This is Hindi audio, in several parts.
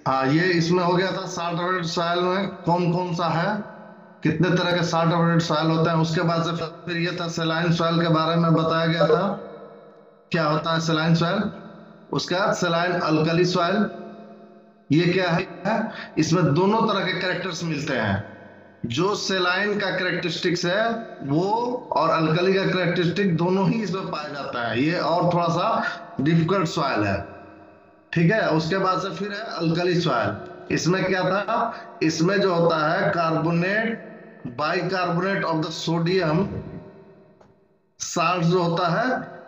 हाँ, ये इसमें हो गया था। साल्ट एवरेट सॉइल में कौन कौन सा है, कितने तरह के साल्ट एवरेट सॉइल होते हैं। उसके बाद से फिर ये था सेलाइन सॉइल के बारे में बताया गया था, क्या होता है सेलाइन सॉइल। उसके बाद सेलाइन अल्कली सॉइल, ये क्या है, इसमें दोनों तरह के कैरेक्टर्स मिलते हैं। जो सेलाइन का कैरेक्टरिस्टिक्स है वो, और अल्कली का कैरेक्टरिस्टिक दोनों ही इसमें पाया जाता है। ये और थोड़ा सा डिफिकल्ट सॉइल है, ठीक है। उसके बाद से फिर है अल्कली सॉइल। इसमें क्या था, इसमें जो होता है carbonate, bicarbonate of the sodium salt जो होता है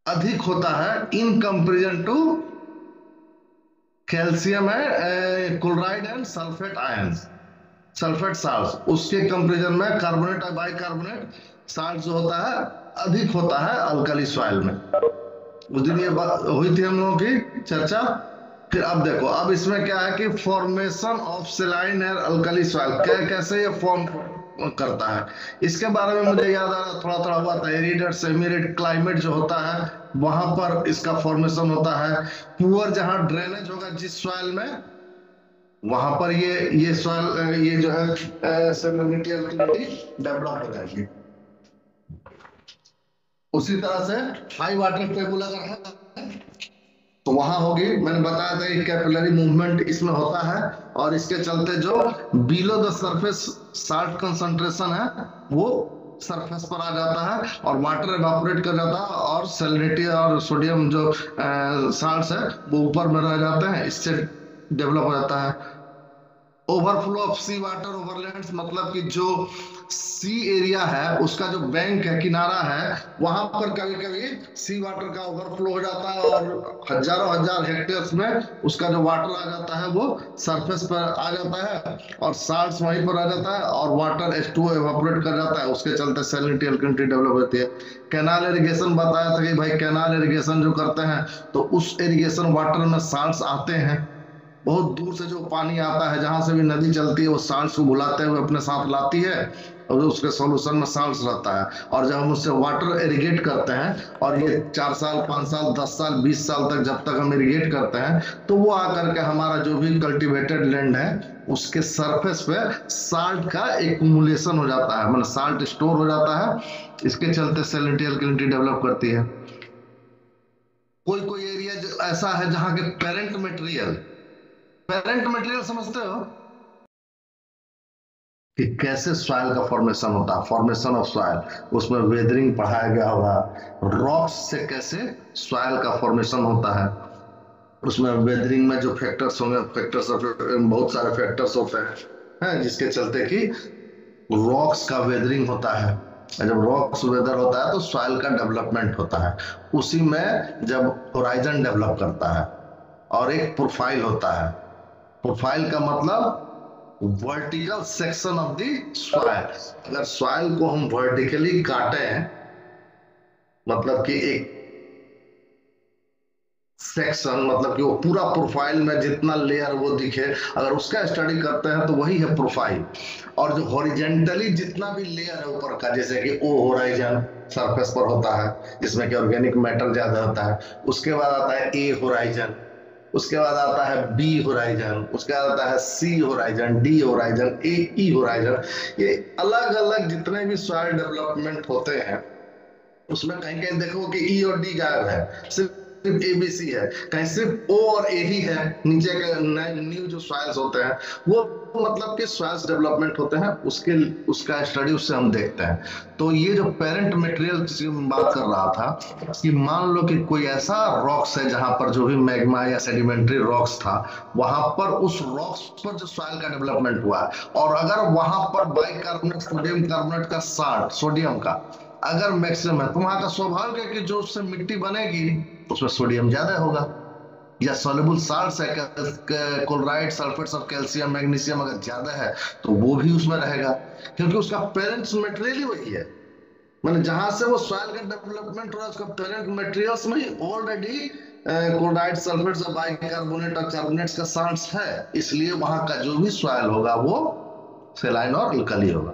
अधिक होता है इन कंपेरिजन टू कैल्शियम है chloride and sulphate ions, sulphate salt. उसके कंपेरिजन में कार्बोनेट और बाइकार्बोनेट साल्ट जो होता है अधिक होता है अल्कली सॉइल में। उस दिन ये बात हुई थी हम लोगों की चर्चा। फिर अब देखो, अब इसमें क्या है कि formation of सेलाइन and alkali soil कैसे ये फॉर्म करता है, इसके बारे में मुझे याद आ रहा, थोड़ा थोड़ा हुआ था। एरिड और सेमी एरिड क्लाइमेट जो होता है वहां पर इसका फॉर्मेशन होता है। पुअर जहां ड्रेनेज होगा जिस सॉइल में, वहां पर ये सॉइल, ये जो है सेलिनिटी अल्कलिनिटी डेवलप हो जाएगी। उसी तरह से हाई वाटर टेबल अगर है तो वहां होगी। मैंने बताया था कि कैपिलरी मूवमेंट इसमें होता है, और इसके चलते जो below the surface salt concentration है वो सरफेस पर आ जाता है, और वाटर एवापोरेट कर जाता है, और सैलिनिटी और सोडियम जो साल्ट्स है वो ऊपर में रह जाते हैं। इससे डेवलप हो जाता है। ओवरफ्लो ऑफ सी वाटर ओवरलैंड्स, मतलब कि जो सी एरिया है उसका जो बैंक है, किनारा है, वहां पर कभी कभी सी वाटर का ओवरफ्लो हो जाता है, और हजारों हजार हेक्टेयर्स में उसका जो वाटर आ जाता है वो सरफेस पर आ जाता है, और साल्ट्स वहीं पर आ जाता है, और वाटर H2O एवापोरेट कर जाता है। उसके चलते सैलिनिटी अल्कलिनिटी डेवलप होती है। कैनाल इरिगेशन बताया था कि भाई कैनाल इरिगेशन जो करते हैं तो उस इरिगेशन वाटर में साल्ट्स आते हैं। बहुत दूर से जो पानी आता है, जहां से भी नदी चलती है, वो साल्ट्स को बुलाते हुए अपने साथ लाती है, और उसके सॉल्यूशन में साल्ट्स रहता है। और जब हम उससे वाटर इरिगेट करते हैं, और ये 4 साल 5 साल 10 साल 20 साल तक जब तक हम इरिगेट करते हैं, तो वो आकर के हमारा जो भी कल्टीवेटेड लैंड है उसके सरफेस पे साल्ट का एक्यूमुलेशन हो जाता है, मतलब साल्ट स्टोर हो जाता है। इसके चलते सैलिनिटी अल्कलिनिटी डेवलप करती है। कोई कोई एरिया ऐसा है जहाँ के पेरेंट मटेरियल, पेरेंट मटेरियल समझते हो कि कैसे सॉइल का फॉर्मेशन होता है, फॉर्मेशन ऑफ सॉइल, उसमें वेदरिंग पढ़ाया गया होगा। रॉक्स से कैसे सॉइल का फॉर्मेशन होता है, उसमें वेदरिंग में जो फैक्टर्स होंगे, फैक्टर्स, बहुत सारे फैक्टर्स होते हैं जिसके चलते कि रॉक्स का वेदरिंग होता है। जब रॉक्स वेदर होता है तो सॉइल का डेवलपमेंट होता है। उसी में जब होराइजन डेवलप करता है, और एक प्रोफाइल होता है। प्रोफाइल का मतलब vertical section of the soil. अगर सॉइल को हम वर्टिकली काटे, मतलब कि एक सेक्शन, मतलब कि वो पूरा प्रोफाइल में जितना लेयर वो दिखे, अगर उसका स्टडी करते हैं तो वही है प्रोफाइल। और जो हॉरिजेंटली जितना भी लेयर है ऊपर का, जैसे कि ओ होराइजन सरफेस पर होता है जिसमें कि ऑर्गेनिक मैटर ज्यादा होता है। उसके बाद आता है ए होराइजन, उसके बाद आता है बी होराइजन, उसके बाद आता है सी होराइजन, डी होराइजन, ए ई होराइजन। ये अलग अलग जितने भी सॉइल डेवलपमेंट होते हैं उसमें कहीं कहीं देखो कि ई और डी गायब है, सिर्फ एबीसी है। कहीं सिर्फ ओ और ए ही है। नीचे के न्यू जो सॉइल्स होते हैं वो, मतलब कि सॉइल्स डेवलपमेंट होते हैं, उसके उसका स्टडी उससे हम देखते हैं। तो ये जो पेरेंट मटेरियल की बात कर रहा था, कि मान लो कि कोई ऐसा रॉक्स है जहां पर जो भी मैग्मा या सेडिमेंट्री रॉक्स था, वहां पर उस रॉक्स पर जो सॉइल का डेवलपमेंट हुआ है, और अगर वहां पर बाइकार्बोनेट सोडियम कार्बोनेट का साल्ट, सोडियम का अगर मैक्सिमम है, तो वहां का स्वाभाविक है कि जो उससे मिट्टी बनेगी उसमें सोडियम ज्यादा होगा, या सॉल्युबल साल्ट्स है, chloride sulphates of calcium magnesium अगर ज्यादा है तो वो भी उसमें रहेगा, क्योंकि उसका पेरेंट्स मटेरियल ही वही है। मतलब जहां से वो सॉइल का डेवलपमेंट हो रहा है उसका पेरेंट मटेरियल्स में ही ऑलरेडी क्लोराइड सल्फेट्स और बाइकार्बोनेट और कार्बोनेट्स का साल्ट्स है। इसलिए वहां का जो भी सॉइल होगा वो सेलाइन और अल्कली होगा।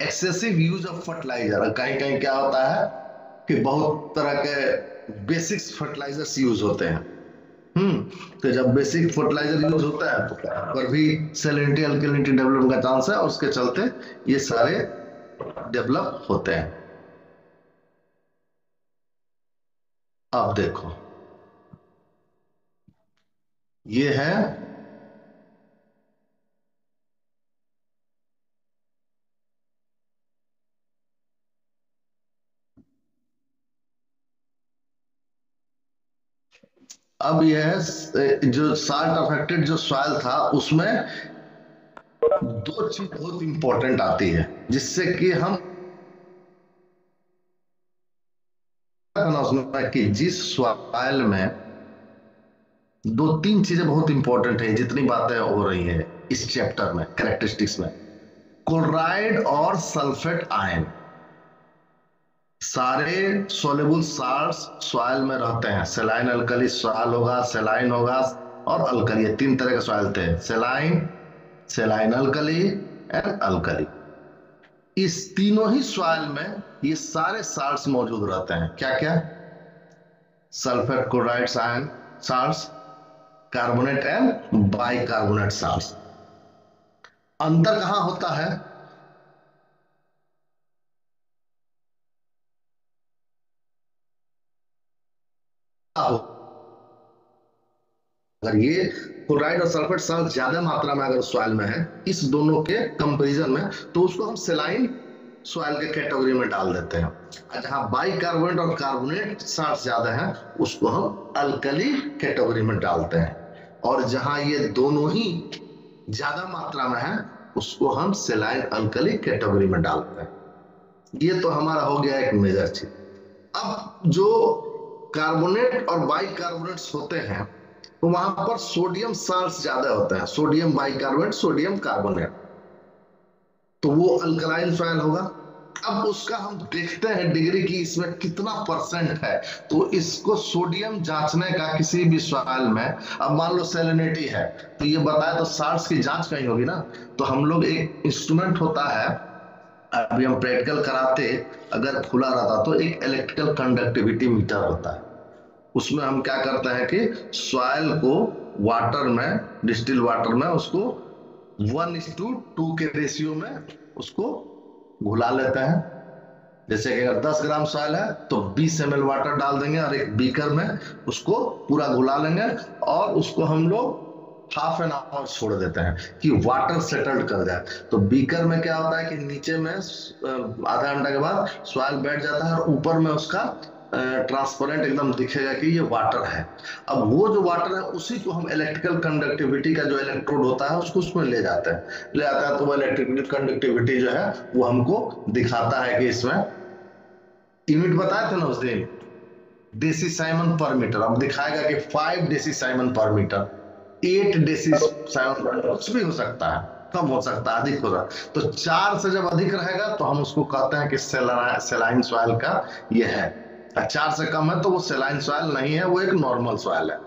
एक्सेसिव यूज ऑफ फर्टिलाइजर, कहीं कहीं क्या होता है कि बहुत तरह के बेसिक्स फर्टिलाइजर्स यूज होते हैं। तो जब बेसिक फर्टिलाइजर यूज होता है तो पर भी सैलिनिटी अल्कलिनिटी डेवलप का चांस है, और उसके चलते ये सारे डेवलप होते हैं। अब देखो ये है अब यह है जो साल्ट अफेक्टेड जो सॉइल था उसमें दो चीज बहुत इंपॉर्टेंट आती है, जिससे कि हम उसमें कि जिस सॉइल में दो तीन चीजें बहुत इंपॉर्टेंट है, जितनी बातें हो रही है इस चैप्टर में कैरेक्टरिस्टिक्स में, क्लोराइड और सल्फेट आयन। सारे सोलेबल साल्ट्स सॉइल में रहते हैं। सेलाइन अल्कली सॉइल होगा, सेलाइन होगा और अल्कली, ये तीन तरह के सॉइल थे, सेलाइन, सेलाइन अल्कली एंड अल्कली। इस तीनों ही सॉइल में ये सारे साल्ट्स मौजूद रहते हैं। क्या क्या? Sulphate, chloride, ion salts, carbonate and bicarbonate salts. अंतर कहां होता है? अगर ये क्लोराइड और सल्फेट साल्ट ज्यादा मात्रा में अगर सॉइल में है इस दोनों के कंपैरिजन में, तो उसको हम सेलाइन सॉइल के कैटेगरी में डाल देते हैं। और जहां बाइकार्बोनेट और कार्बोनेट साल्ट ज्यादा है उसको हम अल्कली कैटेगरी में डालते हैं। और जहां ये दोनों ही ज्यादा मात्रा में है उसको हम सेलाइन अल्कली कैटेगरी में डालते हैं। ये तो हमारा हो गया एक मेजर चीज। अब जो कार्बोनेट और बाइकार्बोनेट्स होते हैं तो वहां पर सोडियम साल्ट ज्यादा होता है, सोडियम बाइकार्बोनेट, सोडियम कार्बोनेट, तो वो अल्कलाइन सॉइल होगा। अब उसका हम देखते हैं डिग्री की इसमें कितना परसेंट है। तो इसको सोडियम जांचने का किसी भी सॉइल में, अब मान लो सैलिनिटी है तो ये बताए तो साल्ट्स की जांच कहीं होगी ना, तो हम लोग एक इंस्ट्रूमेंट होता है, अभी हम प्रैक्टिकल कराते, अगर खुला रहता तो एक इलेक्ट्रिकल कंडक्टिविटी मीटर होता है। उसमें हम क्या करते हैं कि सॉइल को वाटर में, डिस्टिल वाटर में उसको 1:2 के रेशियो में उसको घुला लेते हैं। जैसे कि अगर 10 ग्राम सॉइल है तो 20 ml वाटर डाल देंगे और एक बीकर में उसको पूरा घुला लेंगे, और उसको हम लोग हाफ एन आवर छोड़ देते हैं कि वाटर सेटल्ड कर जाए। तो बीकर में क्या होता है कि नीचे में आधा घंटा के बाद सॉइल बैठ जाता है और ऊपर में उसका ट्रांसपेरेंट एकदम दिखेगा कि ये वाटर है। अब वो जो वाटर है उसी को हम इलेक्ट्रिकल कंडक्टिविटी का जो इलेक्ट्रोड होता है उसको उसमें ले जाते हैं, ले आता है तो वो इलेक्ट्रिकल कंडक्टिविटी जो है वो हमको दिखाता है कि इसमें यूनिट बताए थे ना उस दिन, डेसी साइमन पर मीटर। अब दिखाएगा कि 5 डेसी साइमन पर मीटर, 8 डेसी साइमन पर मीटर, कुछ भी हो सकता है, कम हो सकता है, अधिक हो सकता है। तो 4 से जब अधिक रहेगा तो हम उसको कहते हैं कि सेलाइन सॉइल का ये है। 4 से कम है तो वो सेलाइन सॉइल नहीं है, वो एक नॉर्मल सॉइल है।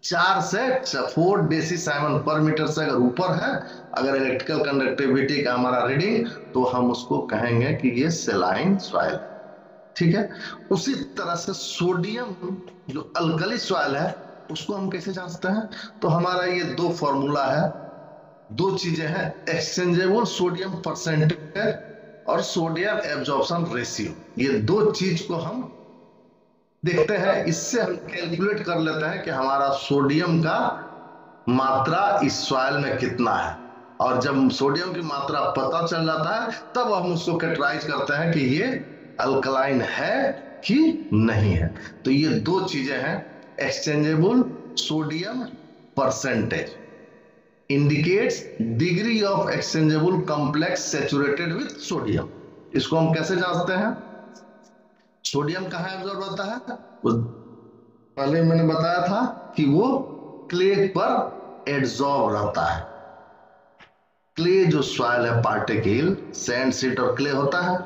4 से 4 डेसी साइमन पर मीटर से अगर ऊपर है, अगर इलेक्ट्रिकल कंडक्टिविटी का हमारा रीडिंग, तो हम उसको कहेंगे कि ये सेलाइन सॉइल। ठीक है। उसी तरह से सोडियम जो अल्कली सॉइल है उसको हम कैसे जांचते हैं? तो हमारा ये दो फॉर्मूला है, दो चीजें हैं, एक्सचेंजेबल सोडियम परसेंटेज और सोडियम एब्जॉर्प्शन रेशियो। ये दो चीज को हम देखते हैं, इससे हम कैलकुलेट कर लेते हैं कि हमारा सोडियम का मात्रा इस सॉइल में कितना है। और जब सोडियम की मात्रा पता चल जाता है तब हम उसको कैटेगराइज करते हैं कि ये अल्कलाइन है कि नहीं है। तो ये दो चीजें हैं, exchangeable sodium percentage indicates degree of exchangeable complex saturated with sodium. इसको हम कैसे जांचते हैं? सोडियम कहाँ एब्जॉर्ब होता है? पहले मैंने बताया था कि वो क्ले पर एड्सॉर्ब रहता है। क्ले जो सॉइल है पार्टिकल, सैंड, सीट और क्ले होता है,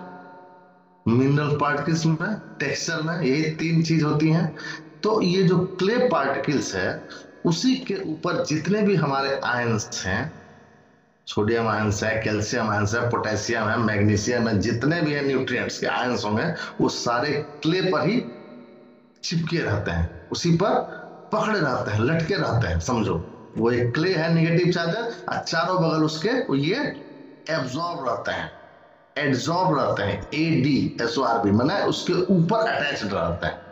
मिनरल पार्टिकल्स में, टेक्सचर में, यही तीन चीज होती हैं। तो ये जो क्ले पार्टिकल्स है उसी के ऊपर जितने भी हमारे आयंस हैं, सोडियम आयंस है, कैल्शियम आयंस है, पोटेशियम है, मैग्नीशियम है, जितने भी है न्यूट्रिएंट्स के आयंस होंगे वो सारे क्ले पर ही चिपके रहते हैं, उसी पर पकड़े रहते हैं, लटके रहते हैं, समझो। वो एक क्ले है नेगेटिव चार्ज और चारों बगल उसके ये एब्जॉर्ब रहते हैं, एड्सॉर्ब रहते हैं, ADSORB माने उसके ऊपर अटैच्ड रहते हैं।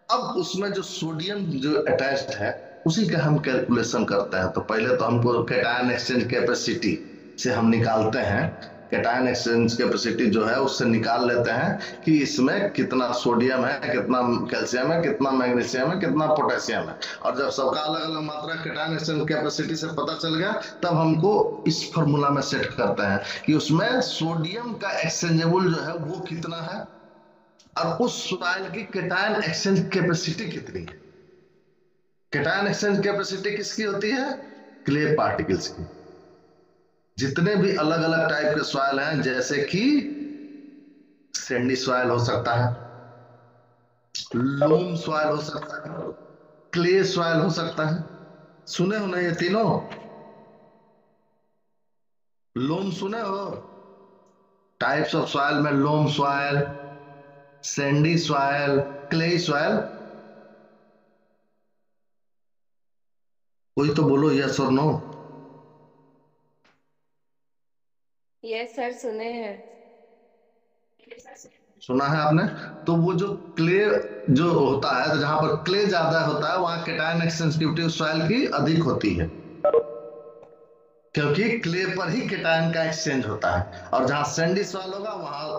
अब उसमें जो सोडियम जो अटैच्ड है उसी का हम कैलकुलेशन करते हैं। तो पहले तो हमको कैटायन एक्सचेंज कैपेसिटी से हम निकालते हैं, कैटायन एक्सचेंज कैपेसिटी जो है उससे निकाल लेते हैं कि इसमें कितना सोडियम है, कितना कैल्शियम है, कितना मैग्नीशियम है, कितना पोटेशियम है। और जब सबका अलग अलग मात्रा कैटायन एक्सचेंज कैपेसिटी से पता चल गया तब हमको इस फॉर्मूला में सेट करते हैं कि उसमें सोडियम का एक्सचेंजेबल जो है वो कितना है और उस सॉइल की कैटायन एक्सचेंज कैपेसिटी कितनी है। कैटायन एक्सचेंज कैपेसिटी किसकी होती है? क्ले पार्टिकल्स की। जितने भी अलग अलग टाइप के सॉइल हैं, जैसे कि सैंडी सॉइल हो सकता है, लोम सॉइल हो सकता है, क्ले सॉइल हो सकता है। सुने हो ना ये तीनों? लोम सुने हो? टाइप्स ऑफ सॉइल में loam soil, sandy soil, clay soil. कोई तो बोलो यस और नो। यस सर, सुने हैं। सुना है आपने? तो वो जो क्ले जो होता है, तो जहां पर क्ले ज्यादा होता है वहां कैटायन एक्सटेंसिविटी सॉइल की अधिक होती है, क्योंकि क्ले पर ही कैटायन का एक्सचेंज होता है। और जहां सैंडी सॉइल होगा वहां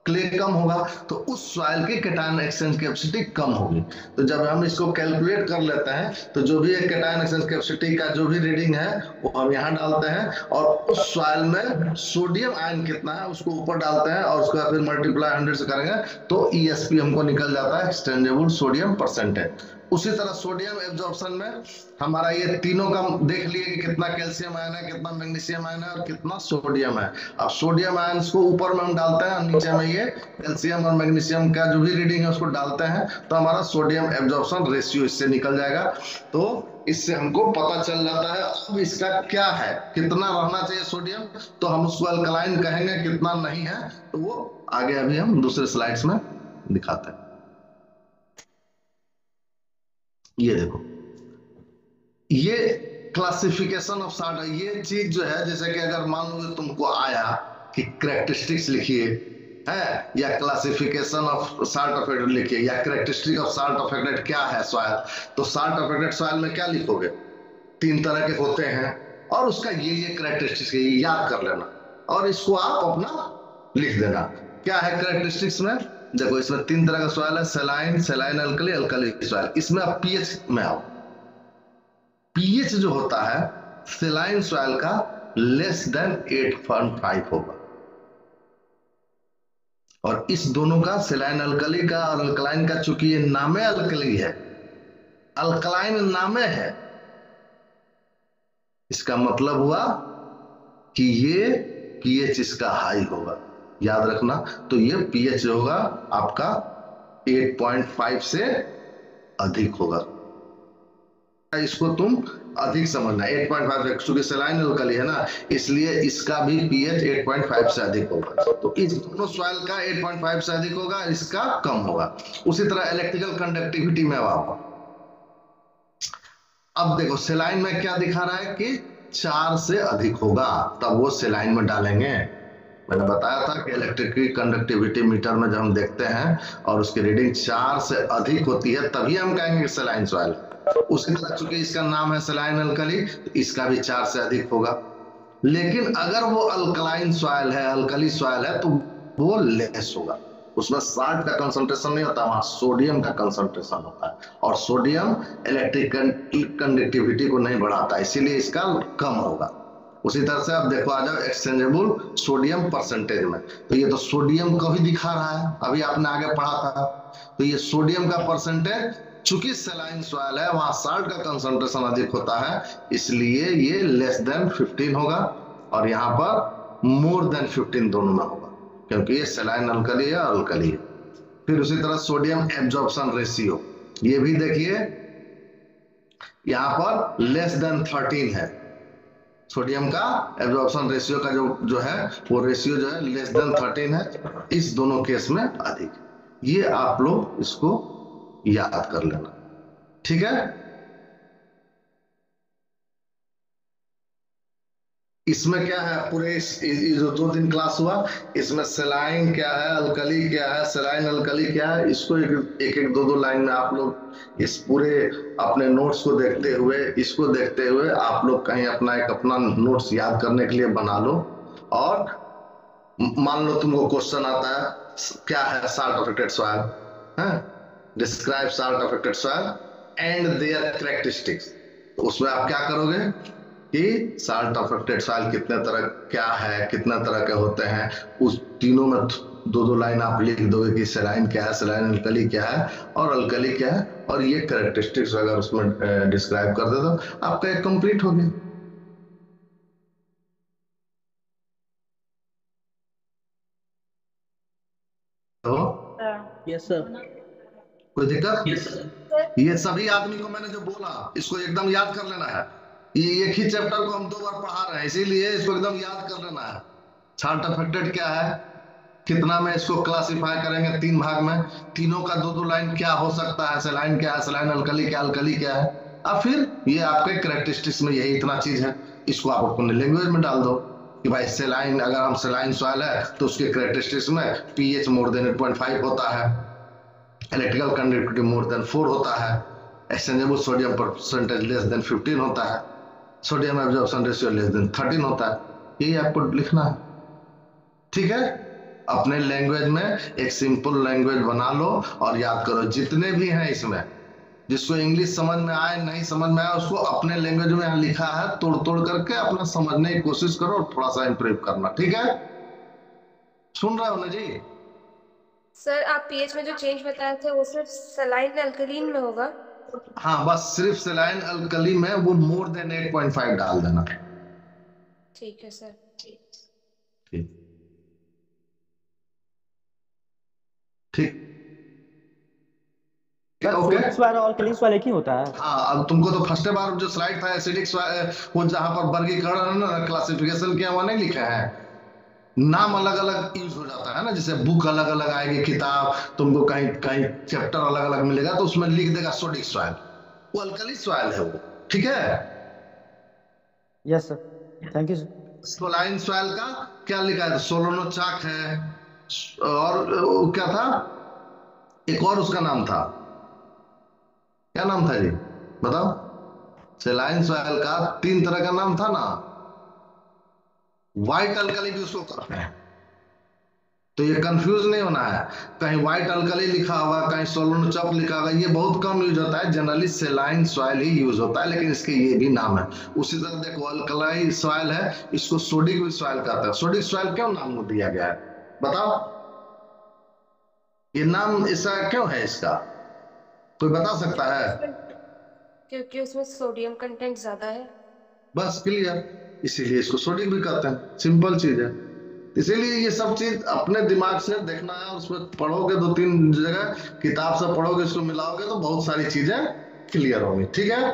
क्ले कम होगा, तो उस सॉइल की कैटायन एक्सचेंज कैपेसिटी कम होगी। तो जब हम इसको कैलकुलेट कर लेते हैं तो जो भी एक कैटायन एक्सचेंज कैपेसिटी का जो भी रीडिंग है वो हम यहाँ डालते हैं, और उस सॉइल में सोडियम आयन कितना है उसको ऊपर डालते हैं, और उसका फिर मल्टीप्लाई 100 से करेंगे तो ESP हमको निकल जाता है, एक्सचेंजेबल सोडियम परसेंटेज। उसी तरह सोडियम एब्जॉर्प्शन में हमारा ये तीनों का देख लिए कि कितना कैल्शियम आयन है, कितना मैग्नीशियम आयन है और कितना सोडियम है। अब सोडियम आयन को ऊपर में हम डालते हैं और नीचे में ये कैल्शियम और मैग्नीशियम का जो भी रीडिंग है उसको डालते हैं, तो हमारा सोडियम एब्जॉर्प्शन रेशियो इससे निकल जाएगा। तो इससे हमको पता चल जाता है अब इसका क्या है, कितना रहना चाहिए सोडियम, तो हम उसको अल्कलाइन कहेंगे, कितना नहीं है तो वो आगे अभी हम दूसरे स्लाइड्स में दिखाते हैं। ये देखो, ये क्लासिफिकेशन ऑफ साल्ट, ये चीज जो है जैसे कि अगर मान लो तुमको आया कि करेक्टरिस्टिक्स लिखिए है, या क्लासिफिकेशन ऑफ साल्ट अफेक्टेड लिखिए, या करेक्टरिस्टिक ऑफ साल्ट अफेक्टेड क्या है सॉइल, तो साल्ट अफेक्टेड सॉइल में क्या लिखोगे? 3 तरह के होते हैं और उसका ये करेक्टरिस्टिक्स है, ये याद कर लेना और इसको आप अपना लिख देना। क्या है करेक्टरिस्टिक्स में? देखो इसमें 3 तरह का सॉइल है, सेलाइन, सेलाइन अल्कली, अल्कली सॉइल। इसमें आप पीएच में आओ। पीएच जो होता है सेलाइन सॉइल का लेस देन 8.5 होगा, और इस दोनों का सेलाइन अल्कली का और अल्कलाइन का, चूंकि ये नामे अल्कली है, अल्कलाइन नामे है, इसका मतलब हुआ कि ये पीएच इसका हाई होगा, याद रखना। तो ये पीएच जो होगा आपका 8.5 से अधिक होगा, इसको तुम अधिक समझना। 8.5 क्योंकि सेलाइन अल्कली है ना, इसलिए इसका भी पीएच 8.5 से अधिक होगा। तो इस दोनों सॉइल का 8.5 से अधिक होगा, इसका कम होगा। उसी तरह इलेक्ट्रिकल कंडक्टिविटी में अब देखो सेलाइन में क्या दिखा रहा है कि 4 से अधिक होगा, तब वो सेलाइन में डालेंगे। मैंने बताया था कि इलेक्ट्रिकल कंडक्टिविटी मीटर में जब हम देखते हैं और उसकी रीडिंग 4 से अधिक होती है तभी हम कहेंगे कि सेलाइन सॉइल। उसी तरह चूंकि इसका नाम है सेलाइन अल्कली, तो इसका भी 4 से अधिक होगा। लेकिन अगर वो अल्कलाइन सॉइल है, अल्कली सॉइल है, तो वो लेस होगा, उसमें साल्ट का कंसंट्रेशन नहीं होता, वहां सोडियम का कंसंट्रेशन होता है, और सोडियम इलेक्ट्रिक कंडक्टिविटी को नहीं बढ़ाता, इसीलिए इसका कम होगा। उसी तरह से आप देखो आ जाओ एक्सचेंजेबल सोडियम परसेंटेज में, तो ये तो सोडियम को ही दिखा रहा है, अभी आपने आगे पढ़ा था। तो ये सोडियम का परसेंटेज, चूंकि सेलाइन सॉइल है वहां साल्ट का कंसंट्रेशन अधिक होता है, इसलिए ये लेस देन 15 होगा, और यहाँ पर मोर देन 15 दोनों में होगा, क्योंकि ये सेलाइन अल्कली है और अल्कली है। फिर उसी तरह सोडियम एब्जॉर्प्शन रेशियो, ये भी देखिए यहाँ पर लेस देन 13 है, सोडियम का एब्जॉर्प्शन रेशियो का जो है वो रेशियो जो है लेस देन 13 है, इस दोनों केस में अधिक। ये आप लोग इसको याद कर लेना, ठीक है। इसमें क्या है पूरे जो 2 दिन क्लास हुआ, इसमें सेलाइन क्या है, अल्कली क्या है, सेलाइन अल्कली क्या है, इसको एक एक 2 2 लाइन में आप लोग इस पूरे अपने नोट्स को देखते हुए, इसको देखते हुए आप लोग कहीं अपना एक अपना नोट्स याद करने के लिए बना लो। और मान लो तुमको क्वेश्चन आता है क्या है साल्ट अफेक्टेड सॉइल, है describe salt affected soil and there characteristics, तो उसमें आप क्या करोगे कि साल्ट अफेक्टेड सॉइल कितने तरह क्या है, कितने तरह के होते हैं, उस तीनों में 2 2 लाइन आप लिख दोगे कि सेलाइन क्या है, सेलाइन अल्कली क्या है और अल्कली क्या है, और ये कैरेक्टरिस्टिक्स अगर उसमें डिस्क्राइब कर दे तो आपका एक कंप्लीट हो गया। तो यस सर। कोई दिक्कत? Yes sir. सर ये सभी आदमी को मैंने जो बोला इसको एकदम याद कर लेना है। ये एक ही चैप्टर को हम 2 बार पढ़ा रहे हैं, इसीलिए इसको एकदम याद कर लेना है। साल्ट अफेक्टेड क्या है, कितना में इसको क्लासिफाई करेंगे 3 भाग में, तीनों का 2 2 लाइन क्या हो सकता है, सेलाइन क्या है, सेलाइन अल्कली क्या, अल्कली क्या है। अब फिर ये आपके कैरेक्टरिस्टिक्स में यही इतना चीज है, इसको आप अपने लैंग्वेज में डाल दो कि भाई सेलाइन, अगर हम सेलाइन सॉइल है तो उसके कैरेक्टरिस्टिक्स में पीएच मोर देन 8.5 होता है, इलेक्ट्रिकल कंडक्टिविटी मोर देन 4 होता है, exchangeable sodium percentage less than 15 होता है, sodium absorption ratio less than 13 होता है। यही आपको लिखना है, ठीक है। अपने लैंग्वेज में एक सिंपल लैंग्वेज बना लो और याद करो। जितने भी हैं इसमें, जिसको इंग्लिश समझ में आए नहीं समझ में आए, उसको अपने लैंग्वेज में यहाँ लिखा है तोड़ तोड़ करके अपना समझने की कोशिश करो और थोड़ा सा इंप्रूव करना, ठीक है। सुन रहे हो ना जी? सर आप पीएच में जो चेंज बताए थे वो सिर्फ सलाइन अल्कलीन में होगा? हाँ, बस सिर्फ सेलाइन अल्कली में वो मोर देन 8.5 डाल देना। ठीक है सर। ठीक ठीक सर ओके। सोडियम वाला और क्लिस वाला एक ही होता है? हाँ, अब तुमको तो फर्स्ट बार जो स्लाइड था एसिडिक, वो जहां पर वर्गीकरण है ना, क्लासिफिकेशन किया हुआ नहीं लिखा है, नाम अलग अलग यूज हो जाता है ना, जैसे बुक अलग अलग आएगी, किताब तुमको कहीं कहीं चैप्टर अलग अलग मिलेगा तो उसमें लिख देगा सोडिक सॉइल, वो अल्कली सॉइल है वो, ठीक है। Yes sir, thank you sir. Saline soil का क्या लिखा है, सोलोनोचाक है, और वो क्या था, एक और उसका नाम था, क्या नाम था जी बताओ? सेलाइन सॉइल का 3 तरह का नाम था ना, व्हाइट अल्कली भी उसको कहते हैं, तो ये कंफ्यूज नहीं होना है। कहीं व्हाइट अल्कली लिखा होगा, कहीं सोलोनोचाक लिखा होगा, ये बहुत कम यूज होता है, जनरली सेलाइन सॉइल ही यूज होता है, लेकिन इसके ये भी नाम है। उसी तरह देखो अल्कलाई सॉइल है, इसको सोडिक भी सॉइल कहते हैं। सोडिक सॉइल क्यों नाम दिया गया है बताओ? ये नाम ऐसा क्यों है इसका, कोई बता सकता है? क्योंकि उसमें सोडियम कंटेंट ज्यादा है। बस क्लियर, इसीलिए इसको सोडिक भी कहते हैं, सिंपल चीज है। इसीलिए ये सब चीज अपने दिमाग से देखना है, उसमें पढ़ोगे 2 3 जगह किताब से पढ़ोगे, इसको मिलाओगे तो बहुत सारी चीजें क्लियर होंगी, ठीक है।